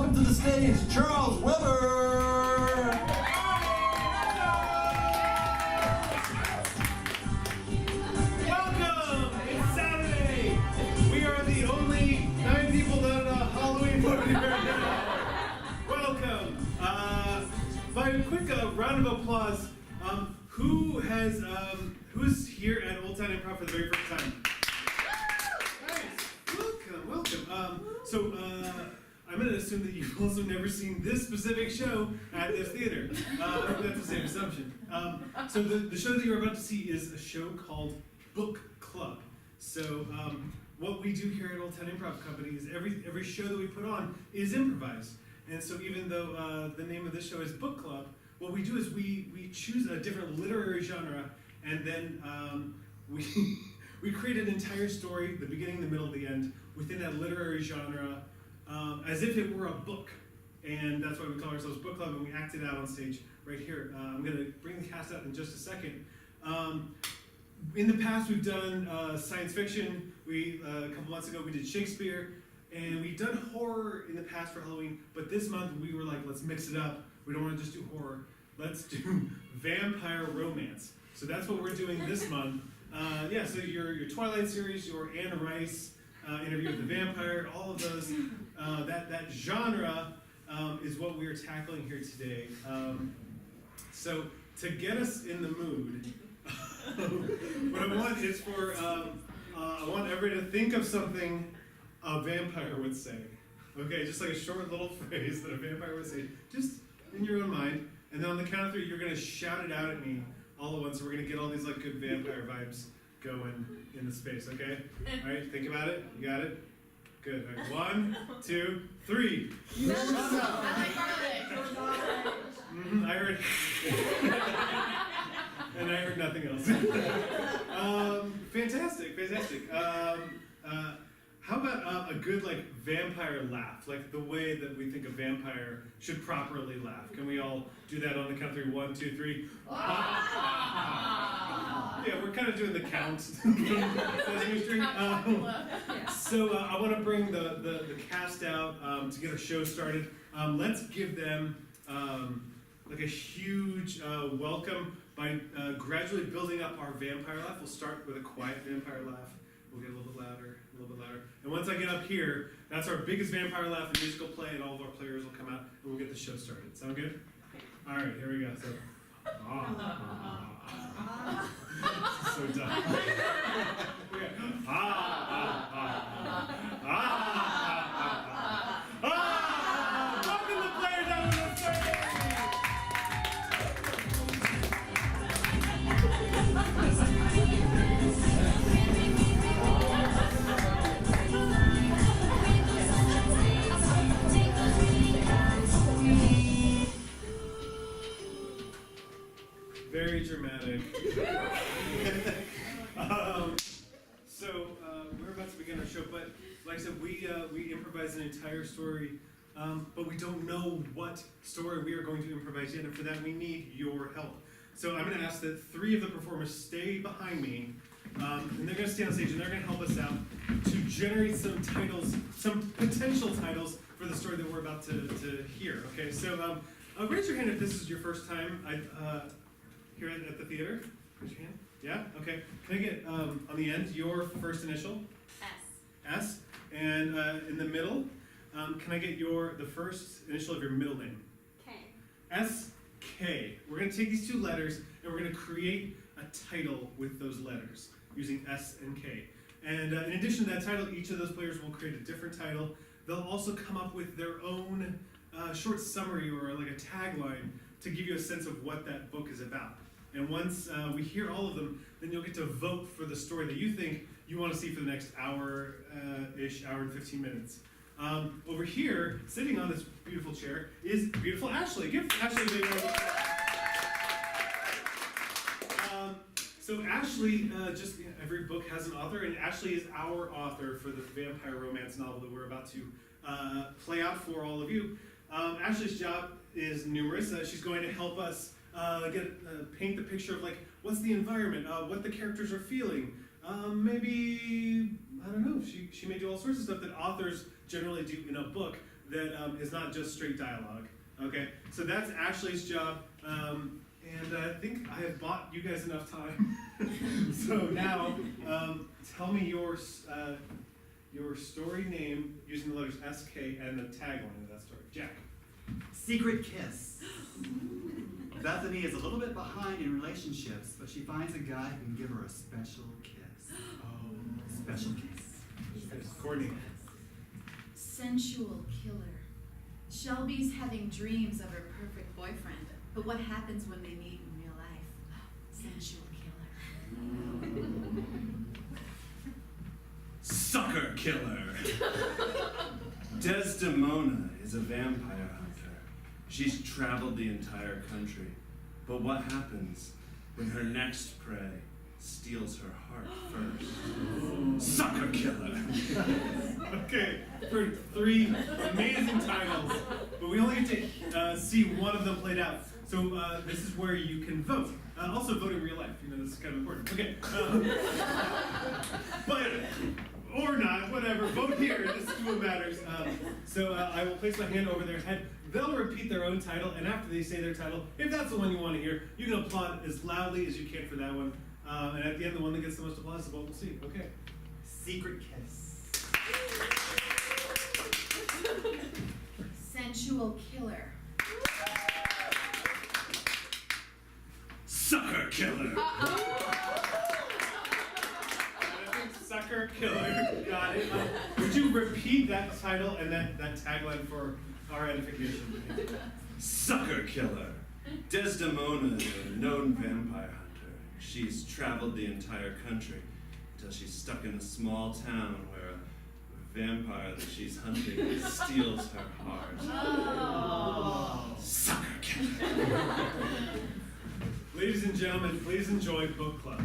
welcome to the stage, Charles Weber! Welcome! It's Saturday! We are the only 9 people that are at a Halloween party right now. Welcome! By a quick round of applause, who's here at Old Town Improv for the very first time? Nice! Welcome! I'm going to assume that you've also never seen this specific show at this theater. I think that's the same assumption. So the show that you're about to see is a show called Book Club. So what we do here at Old Town Improv Company is every show that we put on is improvised. And so even though the name of this show is Book Club, what we do is we choose a different literary genre, and then we create an entire story, the beginning, the middle, the end, within that literary genre, as if it were a book. And that's why we call ourselves Book Club, and we act it out on stage right here. I'm going to bring the cast out in just a second. In the past, we've done science fiction. A couple months ago, we did Shakespeare. And we've done horror in the past for Halloween, but this month we were like, let's mix it up. We don't want to just do horror. Let's do vampire romance. So that's what we're doing this month. So your Twilight series, your Anne Rice, Interview with the Vampire, all of those, that genre is what we are tackling here today. So to get us in the mood, what I want is I want everybody to think of something a vampire would say. Okay, just like a short little phrase that a vampire would say, just in your own mind. And then on the count of 3, you're gonna shout it out at me all at once. So we're gonna get all these like good vampire vibes going in the space, okay? All right, think about it. You got it? Good. All right, 1, 2, 3. I like garlic. I heard. And I heard nothing else. Fantastic. How about a good like vampire laugh, like the way that we think a vampire should properly laugh? Can we all do that on the count of 3? 1, 2, 3. Yeah, we're kind of doing the count. So I want to bring the cast out to get our show started. Let's give them like a huge welcome by gradually building up our vampire laugh. We'll start with a quiet vampire laugh. We'll get a little bit louder, a little bit louder. And once I get up here, that's our biggest vampire laugh, the musical play, and all of our players will come out, and we'll get the show started. Sound good? All right, here we go. So, so dumb. Welcome the players out of the stage! Very dramatic. We're about to begin our show, but like I said, we improvise an entire story, but we don't know what story we are going to improvise yet, and for that we need your help. So I'm going to ask that 3 of the performers stay behind me, and they're going to stand on stage and they're going to help us out to generate some titles, some potential titles for the story that we're about to hear. Okay, so raise your hand if this is your first time here at the theater. Raise your hand. Yeah? Okay. Can I get, on the end, your first initial? S. S. And in the middle, can I get the first initial of your middle name? K. S-K. We're going to take these 2 letters, and we're going to create a title with those letters, using S and K. And in addition to that title, each of those players will create a different title. They'll also come up with their own short summary or like a tagline to give you a sense of what that book is about. And once we hear all of them, then you'll get to vote for the story that you think you want to see for the next hour-ish, hour and 15 minutes. Over here, sitting on this beautiful chair, is beautiful Ashley. Give Ashley a big round. So Ashley, every book has an author, and Ashley is our author for the vampire romance novel that we're about to play out for all of you. Ashley's job is numerous. She's going to help us paint the picture of like what's the environment, what the characters are feeling. Maybe I don't know. She may do all sorts of stuff that authors generally do in a book, that is not just straight dialogue. Okay, so that's Ashley's job, and I think I have bought you guys enough time. So now, tell me your story name using the letters SK and the tagline of that story. Jack. Secret kiss. Bethany is a little bit behind in relationships, but she finds a guy who can give her a special kiss. Oh, Special kiss. Courtney. Sensual killer. Shelby's having dreams of her perfect boyfriend, but what happens when they meet in real life? Sensual killer. Sucker killer. Desdemona is a vampire hunter. She's traveled the entire country. But what happens when her next prey steals her heart first? Sucker killer. Okay, for 3 amazing titles, but we only get to see one of them played out. So this is where you can vote. Also vote in real life, this is kind of important. Okay, but, or not, whatever, vote here, this is what matters. So I will place my hand over their head. They'll repeat their own title, and after they say their title, if that's the one you want to hear, you can applaud as loudly as you can for that one. And at the end, the one that gets the most applause is what we'll see. Okay. Secret kiss. Sensual killer. Sucker killer. Sucker killer. Got it. Would you repeat that title and that tagline for our edification? Sucker killer. Desdemona is a known vampire hunter. She's traveled the entire country until she's stuck in a small town where a vampire that she's hunting steals her heart. Oh. Sucker killer. Ladies and gentlemen, please enjoy Book Club.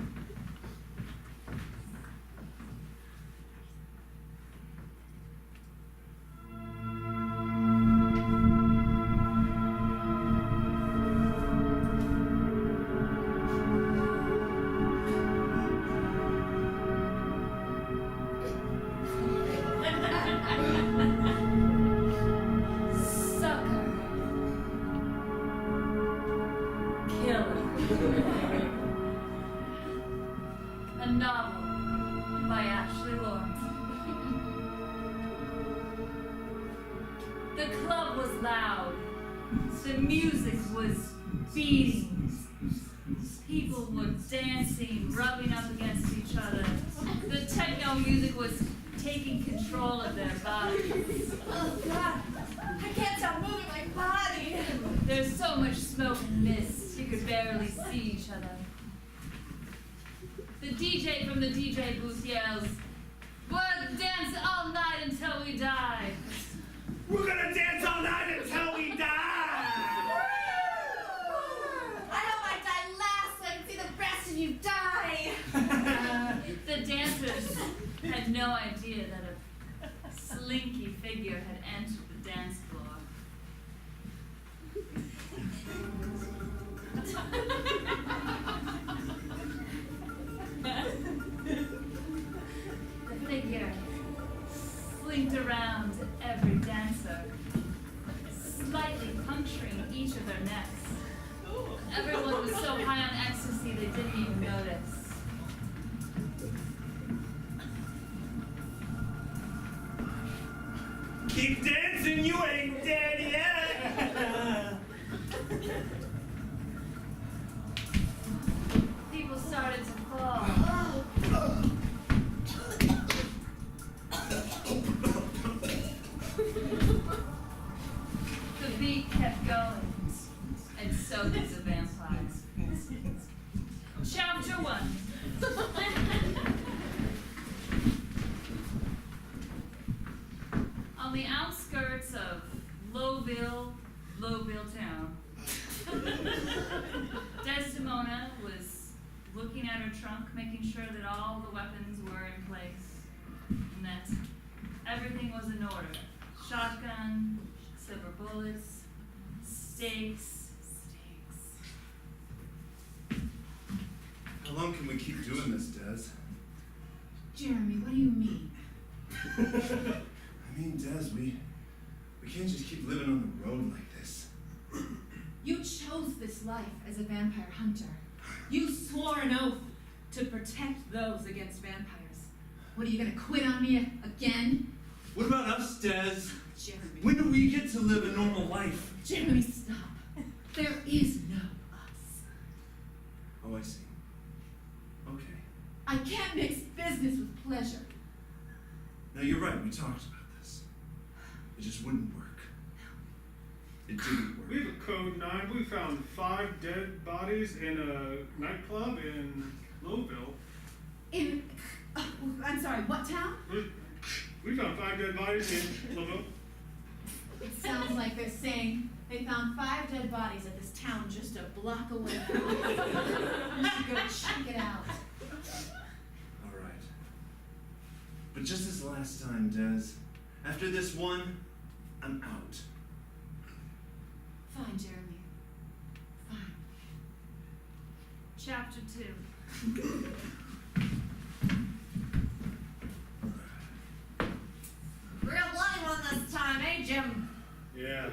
A novel by Ashley Lawrence. The club was loud. The music was beating. People were dancing, rubbing up against each other. The techno music was taking control of their bodies. Oh God, I can't stop moving my body. There's so much smoke and mist, you could barely see each other. The DJ from the DJ booth yells, "We're gonna dance all night until we die." We're gonna dance all night until we die! I hope I die last so I can see the rest of you die. The dancers had no idea that a slinky figure had entered the dance floor. The figure slinked around every dancer, slightly puncturing each of their necks. Everyone was so high on ecstasy they didn't even notice. Keep dancing, you ain't dead yet! People started to fall. The beat kept going, and so did the vampires. Chapter 1. On the outskirts of Lowville town, Desdemona was looking at her trunk, making sure that all the weapons were in place, and that everything was in order. Shotgun, silver bullets, stakes. How long can we keep doing this, Des? Jeremy, what do you mean? I mean, Des, we We can't just keep living on the road like this. You chose this life as a vampire hunter. You swore an oath to protect those against vampires. What, are you gonna quit on me again? What about us, Des? Jeremy. When do we get to live a normal life? Jeremy, stop. There is no us. Oh, I see. Okay. I can't mix business with pleasure. No, you're right. We talked about this. It just wouldn't work. It didn't work. We have a code 9. We found 5 dead bodies in a nightclub in Louisville. I'm sorry, what town? We found 5 dead bodies in Louisville. It sounds like they're saying they found 5 dead bodies at this town just a block away. You should go check it out. All right. But just as last time, Des, after this one, I'm out. Fine, Jeremy. Fine. Chapter 2. Real bloody one this time, eh, Jim? Yeah.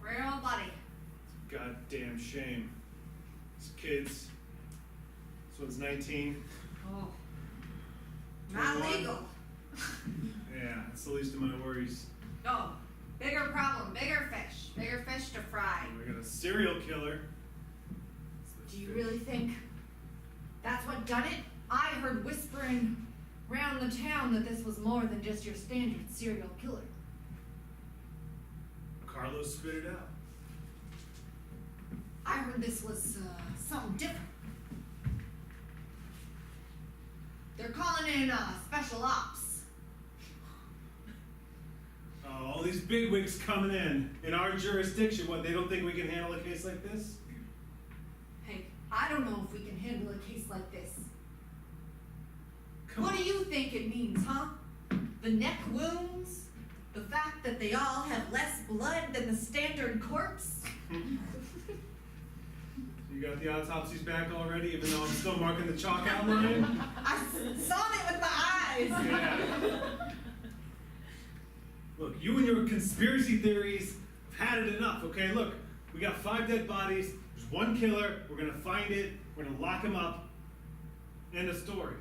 Real bloody. Goddamn shame. These kids. This one's 19. Oh. Not 21. legal. Yeah, that's the least of my worries. Oh, bigger problem, bigger fish to fry. We got a serial killer. Do you really think that's what done it? I heard whispering round the town that this was more than just your standard serial killer. Carlos spit it out. I heard this was something different. They're calling in special ops. Oh, all these bigwigs coming in our jurisdiction. What, they don't think we can handle a case like this? Hey, I don't know if we can handle a case like this. Come What on. do you think it means, huh? The neck wounds? The fact that they all have less blood than the standard corpse? You got the autopsies back already, even though I'm still marking the chalk outline? I saw it with my eyes! Yeah. Look, you and your conspiracy theories have had it enough, okay? Look, we got 5 dead bodies, there's one killer, we're gonna find it, we're gonna lock him up. End of story.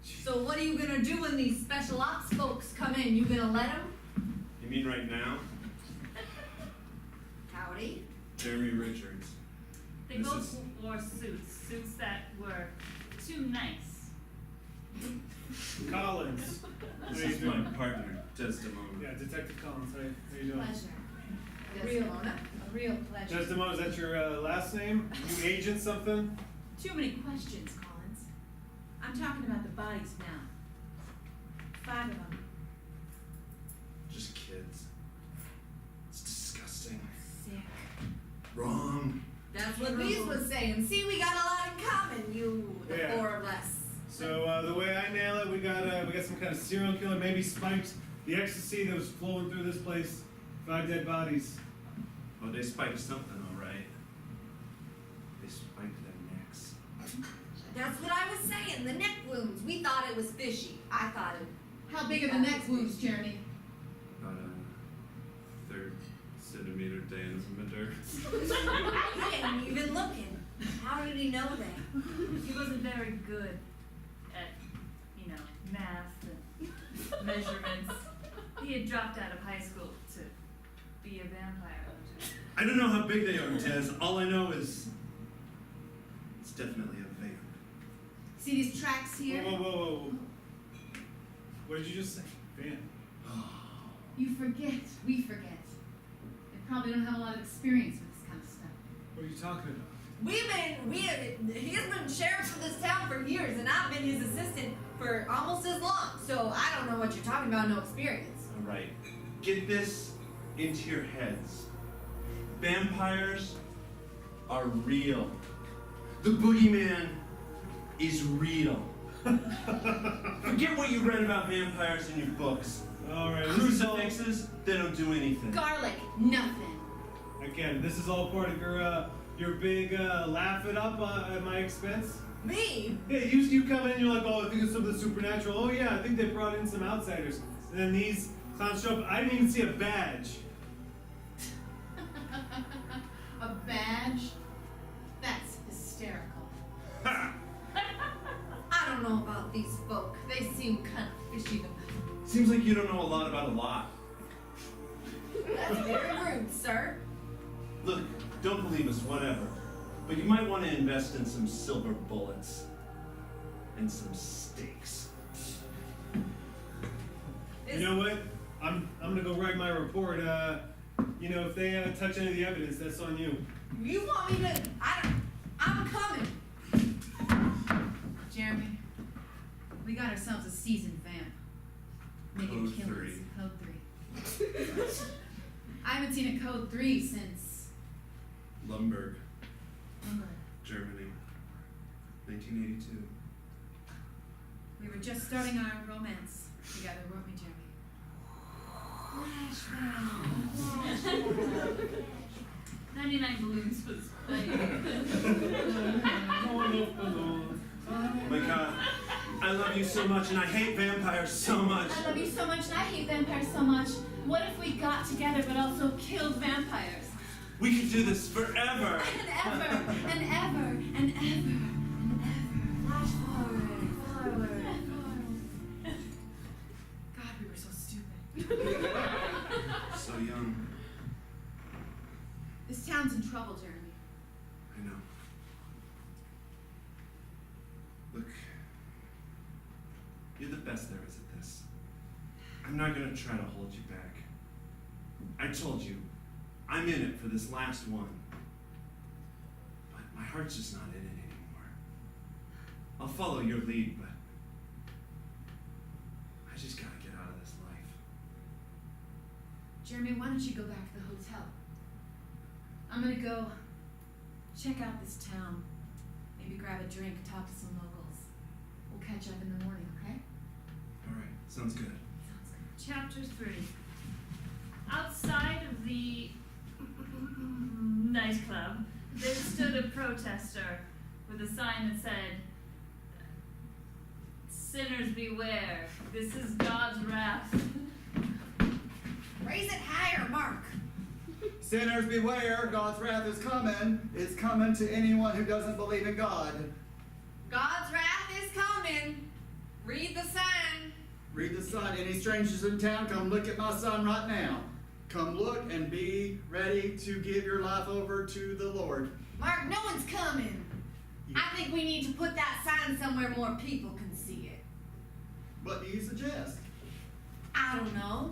So what are you gonna do when these special ops folks come in? You gonna let them? You mean right now? Howdy. Jeremy Richards. They This both is- wore suits that were too nice. Collins. This How you is my doing? partner, Desdemona. Yeah, Detective Collins, how you doing? Pleasure. A real pleasure. Desdemona, is that your last name? You agent something? Too many questions, Collins. I'm talking about the bodies now. 5 of them. Just kids. It's disgusting. Sick. Wrong. That's what Lise was saying. See, we got a lot in common, you, the Yeah. 4 of us. So the way I nail it, we got some kind of serial killer, maybe spiked the ecstasy that was flowing through this place. 5 dead bodies. Oh, they spiked something, all right. They spiked their necks. That's what I was saying, the neck wounds. We thought it was fishy. I thought it. How big are the neck wounds, Jeremy? About a 3rd centimeter diameter. He ain't even looking. How did he know that? He wasn't very good at, math and measurements. He had dropped out of high school to be a vampire hunter. I don't know how big they are, Tez. All I know is it's definitely a vamp. See these tracks here? Whoa. What did you just say? Van. You forget. We forget. They probably don't have a lot of experience with this kind of stuff. What are you talking about? He's been sheriff for this town for years, and I've been his assistant for almost as long. So I don't know what you're talking about, no experience. All right. Get this into your heads. Vampires are real. The boogeyman is real. Forget what you read about vampires in your books. All right. Crucifixes, they don't do anything. Garlic, nothing. Again, this is all part of your big laugh it up at my expense. Me? Yeah, you come in, you're like, oh, I think it's something supernatural. Oh yeah, I think they brought in some outsiders. And then these Clowns show up. I didn't even see a badge. A badge? That's hysterical. Ha! I don't know about these folk. They seem kind of fishy to me. Seems like you don't know a lot about a lot. That's very rude, sir. Look, don't believe us, whatever. But you might want to invest in some silver bullets. And some steaks. You know what? I'm gonna go write my report. If they touch any of the evidence, that's on you. You want me to? I'm coming. Jeremy, we got ourselves a seasoned vamp. Making Code killings. 3. Code 3. I haven't seen a code 3 since. Lumberg, Lumber. Germany. 1982. We were just starting our romance together, weren't we, Jeremy? 99 Balloons was playing. Oh my god. I love you so much and I hate vampires so much. I love you so much and I hate vampires so much. What if we got together but also killed vampires? We could do this forever. And ever, and ever, and ever, and ever. Flash forward. God, we were so stupid. So young. This town's in trouble, Jeremy. I know. Look, you're the best there is at this. I'm not gonna try to hold you back. I told you, I'm in it for this last one. But my heart's just not in it anymore. I'll follow your lead, but I just gotta get out of this life. Jeremy, why don't you go back to the hotel? I'm gonna go check out this town. Maybe grab a drink, talk to some locals. We'll catch up in the morning, okay? Alright, sounds good. Sounds good. Chapter 3. Outside of the nightclub, there stood a protester with a sign that said, "Sinners beware, this is God's wrath." Raise it higher, Mark. Sinners beware, God's wrath is coming. It's coming to anyone who doesn't believe in God. God's wrath is coming. Read the sign. Read the sign. Any strangers in town, come look at my sign right now. Come look and be ready to give your life over to the Lord. Mark, no one's coming. I think we need to put that sign somewhere more people can see it. What do you suggest? I don't know.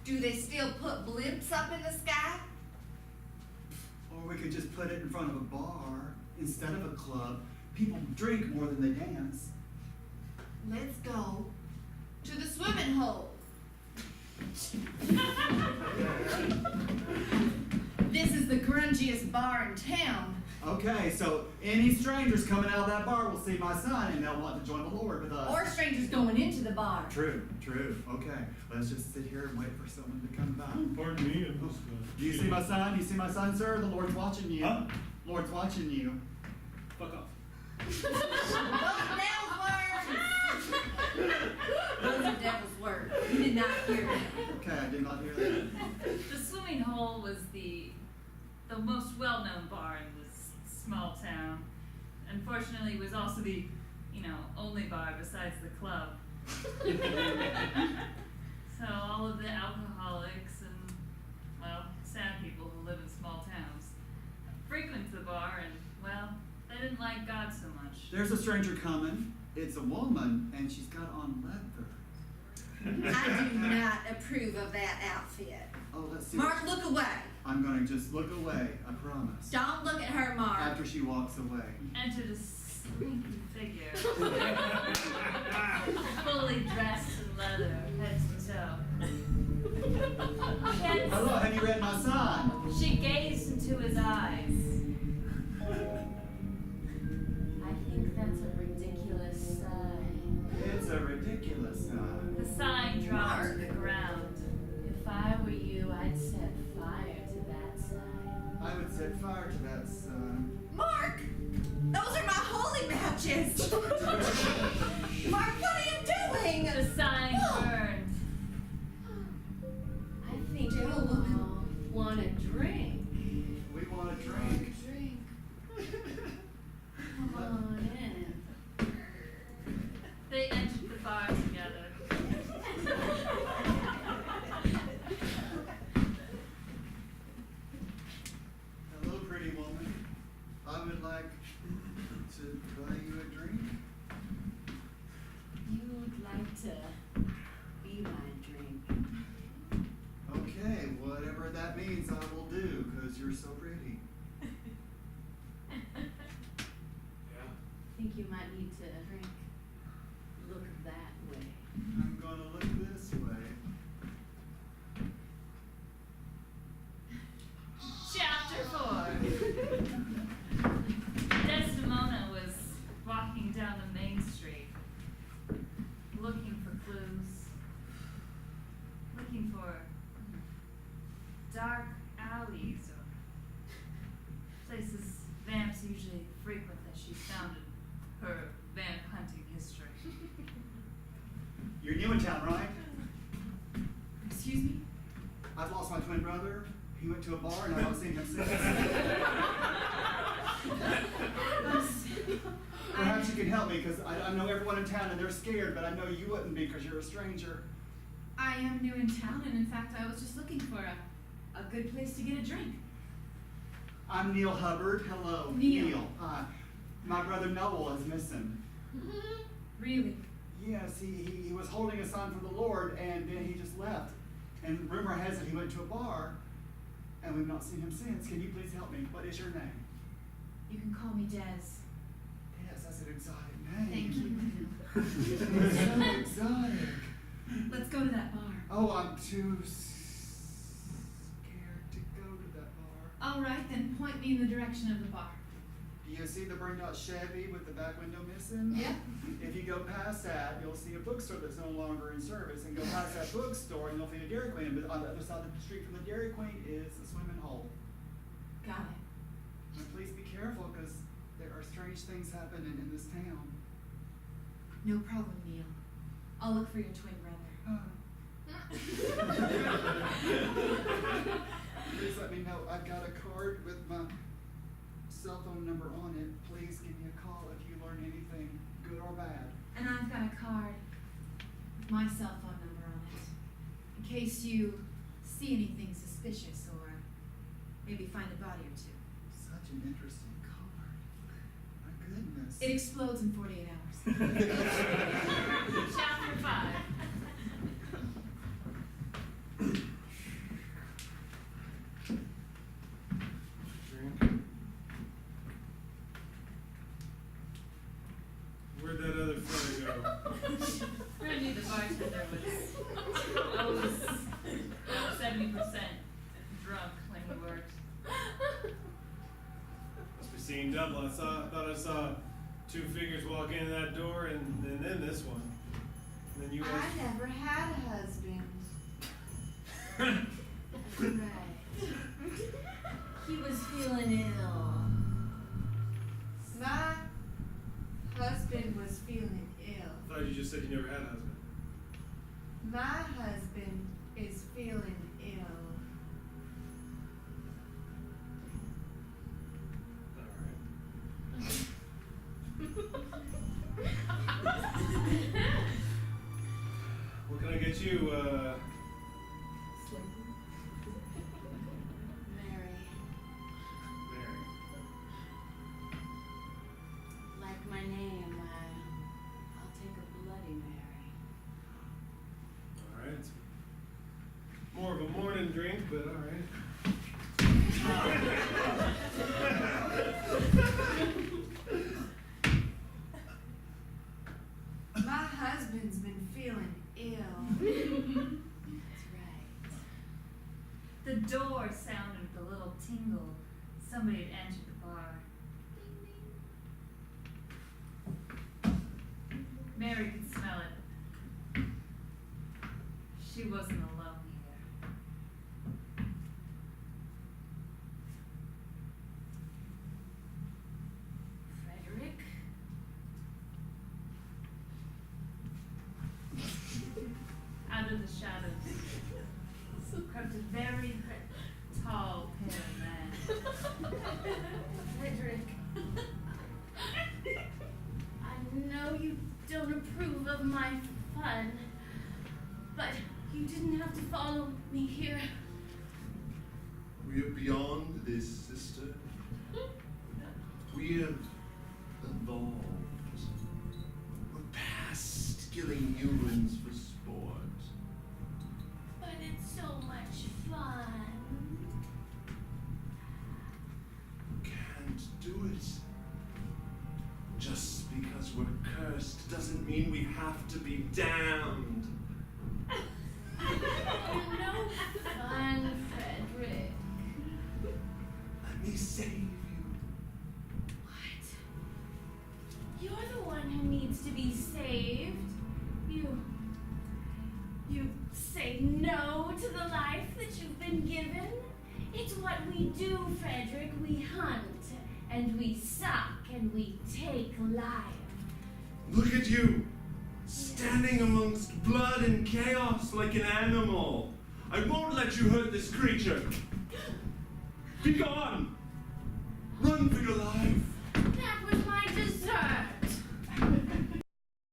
Do they still put blimps up in the sky? Or we could just put it in front of a bar instead of a club. People drink more than they dance. Let's go to the swimming hole. This is the grungiest bar in town. Okay, so any strangers coming out of that bar will see my sign and they'll want to join the Lord with us. Or strangers going into the bar. True. Okay, let's just sit here and wait for someone to come by. Pardon me. I'm just, Do you see my sign? Do you see my sign, sir? The Lord's watching you. Huh? Lord's watching you. Fuck off. Those are devil's words. Those are devil's words. You did not hear that. Okay, I did not hear that. The swimming hole was the most well-known bar in this small town. Unfortunately, it was also the, only bar besides the club. So all of the alcoholics and, sad people who live in small towns frequent the bar and, they didn't like God so much. There's a stranger coming. It's a woman, and she's got on leather. I do not approve of that outfit. Oh, let's see. Mark, look away. I'm going to just look away, I promise. Don't look at her, Mark. After she walks away. Entered a slinky figure, fully dressed in leather, head to toe. Hello, have you read my sign? She gazed into his eyes. I think that's a ridiculous sign. It's a ridiculous sign. The sign dropped to the ground. If I were you, I'd set fire to that sign. I would set fire to that sign. Mark! Those are my holy matches! Mark, what are you doing? The sign burned. that means I will do, because you're so pretty. Yeah. I think you might need to look that way. I'm gonna look this way. Chapter 4. Desdemona was walking down the main street, looking for clues, looking for dark alleys or places vamps usually frequent that she found in her vamp hunting history. You're new in town, right? Excuse me? I've lost my twin brother. He went to a bar and I've not seen him since. Perhaps you can help me, because I know everyone in town and they're scared, but I know you wouldn't be because you're a stranger. I am new in town, and in fact, I was just looking for a good place to get a drink. I'm Neil Hubbard. Hello. Neil. Hi. My brother Noel is missing. Really? Yes, he was holding a sign for the Lord, and then he just left. And rumor has it he went to a bar, and we've not seen him since. Can you please help me? What is your name? You can call me Des. Yes, that's an exotic name. Thank you. It's so exotic. Let's go to that bar. Oh, I'm too scared to go to that bar. All right, then point me in the direction of the bar. Do you see the burned out Chevy with the back window missing? Yeah. If you go past that, you'll see a bookstore that's no longer in service, and go past that bookstore and you'll see a Dairy Queen, but on the other side of the street from the Dairy Queen is a swimming hole. Got it. And please be careful, because there are strange things happening in this town. No problem, Neil. I'll look for your twin brother. Please let me know. I've got a card with my cell phone number on it. Please give me a call if you learn anything, good or bad. And I've got a card with my cell phone number on it, in case you see anything suspicious or maybe find a body or two. Such an interesting card. My goodness. It explodes in 48 hours. Chapter 5. Drink. Where'd that other fella go? I knew the bartender was always 70% drunk when he worked. Must be seeing double. Thought I saw two figures walk in that door, and then this one. And then you guys. I never had a husband. Right. He was feeling ill. My husband was feeling ill. I thought you just said you never had a husband. My husband is feeling ill. What can I get you? Mary. Mary. Like my name, I'll take a Bloody Mary. All right. More of a morning drink, but all right. My husband's been feeling ill. That's right. The door sounded with a little tingle. Somebody had entered the bar. Mary could smell it. She wasn't alone here. Frederick? Out of the shadows crept a very tall, pale man. Frederick. I know you don't approve of my fun, but you didn't have to follow me here. We are beyond this, sister. We have evolved. We're past killing humans for sport. But it's so much fun. cursed doesn't mean we have to be damned. No fun, Frederick. Let me save you. What? You're the one who needs to be saved. You say no to the life that you've been given? It's what we do, Frederick. We hunt, and we suck, and we take life. Look at you, standing amongst blood and chaos like an animal. I won't let you hurt this creature. Be gone. Run for your lives.